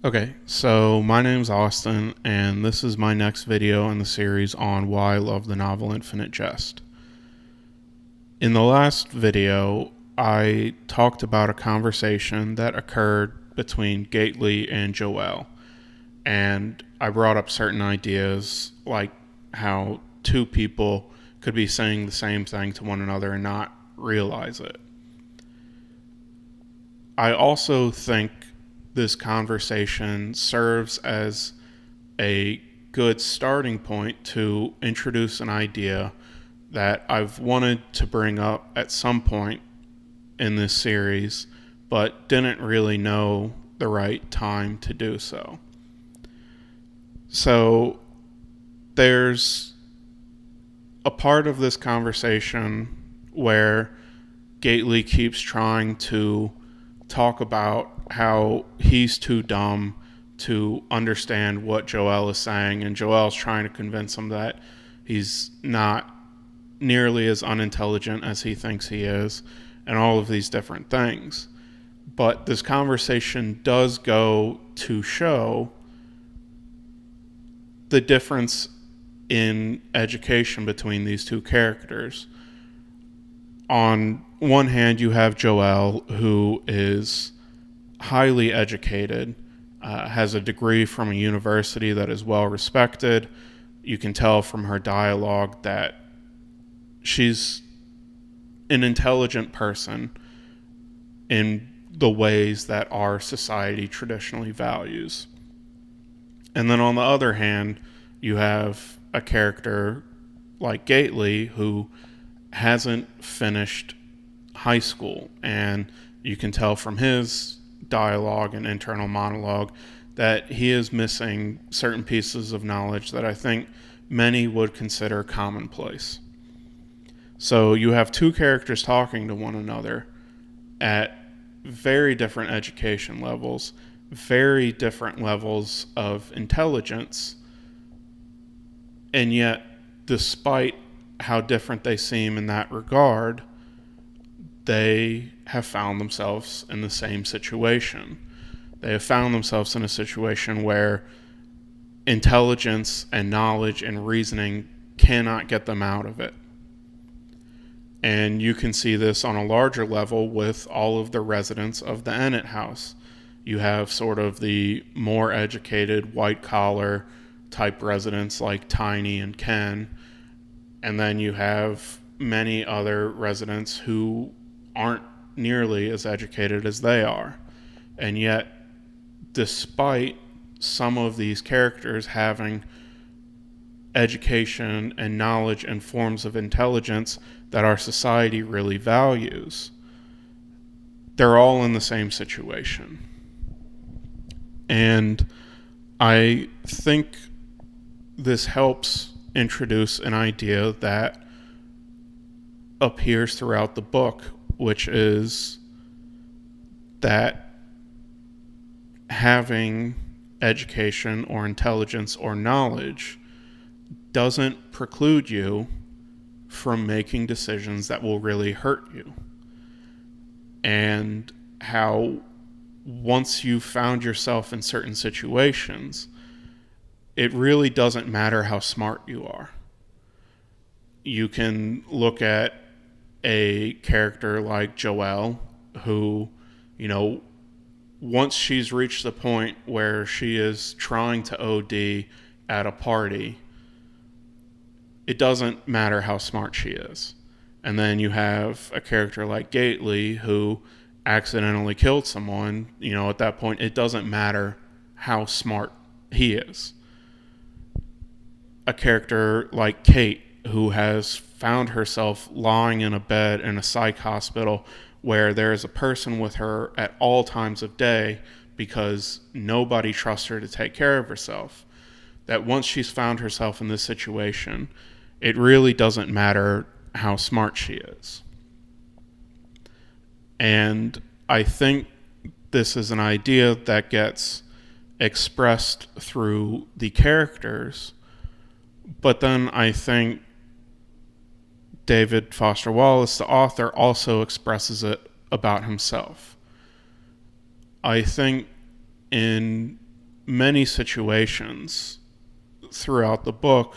Okay, so my name's Austin, and this is my next video in the series on why I love the novel Infinite Jest. In the last video, I talked about a conversation that occurred between Gately and Joelle, and I brought up certain ideas like how two people could be saying the same thing to one another and not realize it. I also think this conversation serves as a good starting point to introduce an idea that I've wanted to bring up at some point in this series, but didn't really know the right time to do so. So there's a part of this conversation where Gately keeps trying to talk about how he's too dumb to understand what Joelle is saying, and Joelle's trying to convince him that he's not nearly as unintelligent as he thinks he is, and all of these different things. But this conversation does go to show the difference in education between these two characters. On one hand, you have Joelle, who is highly educated, has a degree from a university that is well respected. You can tell from her dialogue that she's an intelligent person in the ways that our society traditionally values. And then on the other hand, you have a character like Gately who hasn't finished high school, and you can tell from his dialogue and internal monologue that he is missing certain pieces of knowledge that I think many would consider commonplace. So you have two characters talking to one another at very different education levels, very different levels of intelligence, and yet, despite how different they seem in that regard, they have found themselves in the same situation. They have found themselves in a situation where intelligence and knowledge and reasoning cannot get them out of it. And you can see this on a larger level with all of the residents of the Ennett house. You have sort of the more educated, white-collar type residents like Tiny and Ken, and then you have many other residents who aren't nearly as educated as they are. And yet, despite some of these characters having education and knowledge and forms of intelligence that our society really values, they're all in the same situation. And I think this helps introduce an idea that appears throughout the book, which is that having education or intelligence or knowledge doesn't preclude you from making decisions that will really hurt you. And how once you've found yourself in certain situations, it really doesn't matter how smart you are. You can look at a character like Joelle, who, once she's reached the point where she is trying to OD at a party, it doesn't matter how smart she is. And then you have a character like Gately who accidentally killed someone. At that point, it doesn't matter how smart he is. A character like Kate, who has found herself lying in a bed in a psych hospital where there is a person with her at all times of day because nobody trusts her to take care of herself. That once she's found herself in this situation, it really doesn't matter how smart she is. And I think this is an idea that gets expressed through the characters, but then I think David Foster Wallace, the author, also expresses it about himself. I think in many situations throughout the book,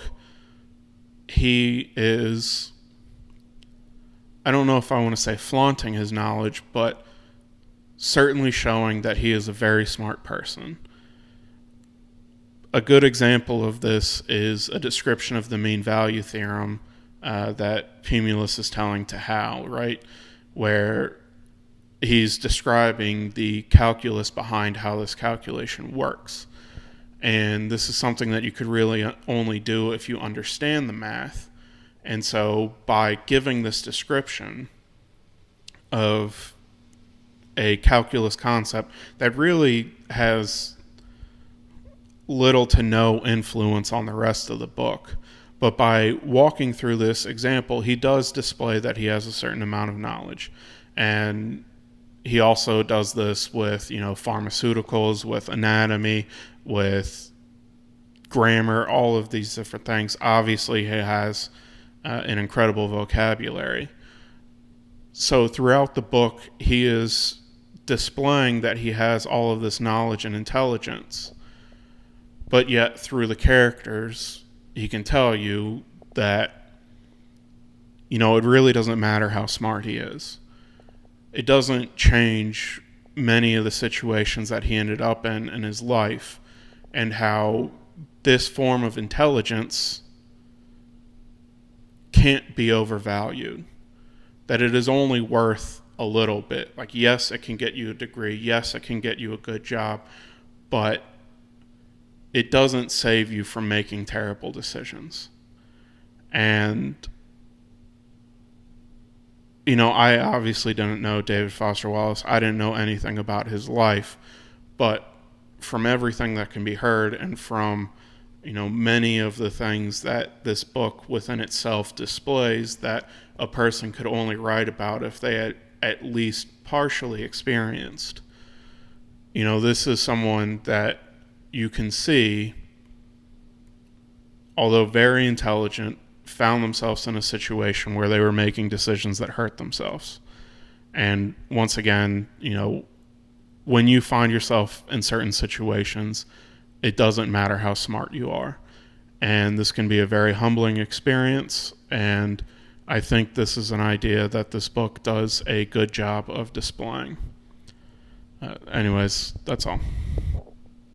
he is, I don't know if I want to say flaunting his knowledge, but certainly showing that he is a very smart person. A good example of this is a description of the mean value theorem that Cumulus is telling to Hal, right? Where he's describing the calculus behind how this calculation works. And this is something that you could really only do if you understand the math. And so by giving this description of a calculus concept that really has little to no influence on the rest of the book, but by walking through this example, he does display that he has a certain amount of knowledge. And he also does this with, pharmaceuticals, with anatomy, with grammar, all of these different things. Obviously, he has an incredible vocabulary. So throughout the book, he is displaying that he has all of this knowledge and intelligence. But yet, through the characters, he can tell you that, it really doesn't matter how smart he is. It doesn't change many of the situations that he ended up in his life, and how this form of intelligence can't be overvalued. That it is only worth a little bit. Like, yes, it can get you a degree. Yes, it can get you a good job. But it doesn't save you from making terrible decisions. And, I obviously didn't know David Foster Wallace. I didn't know anything about his life. But from everything that can be heard, and from, many of the things that this book within itself displays that a person could only write about if they had at least partially experienced. This is someone that you can see, although very intelligent, found themselves in a situation where they were making decisions that hurt themselves. And once again, when you find yourself in certain situations, it doesn't matter how smart you are. And this can be a very humbling experience, and I think this is an idea that this book does a good job of displaying. Anyways, that's all.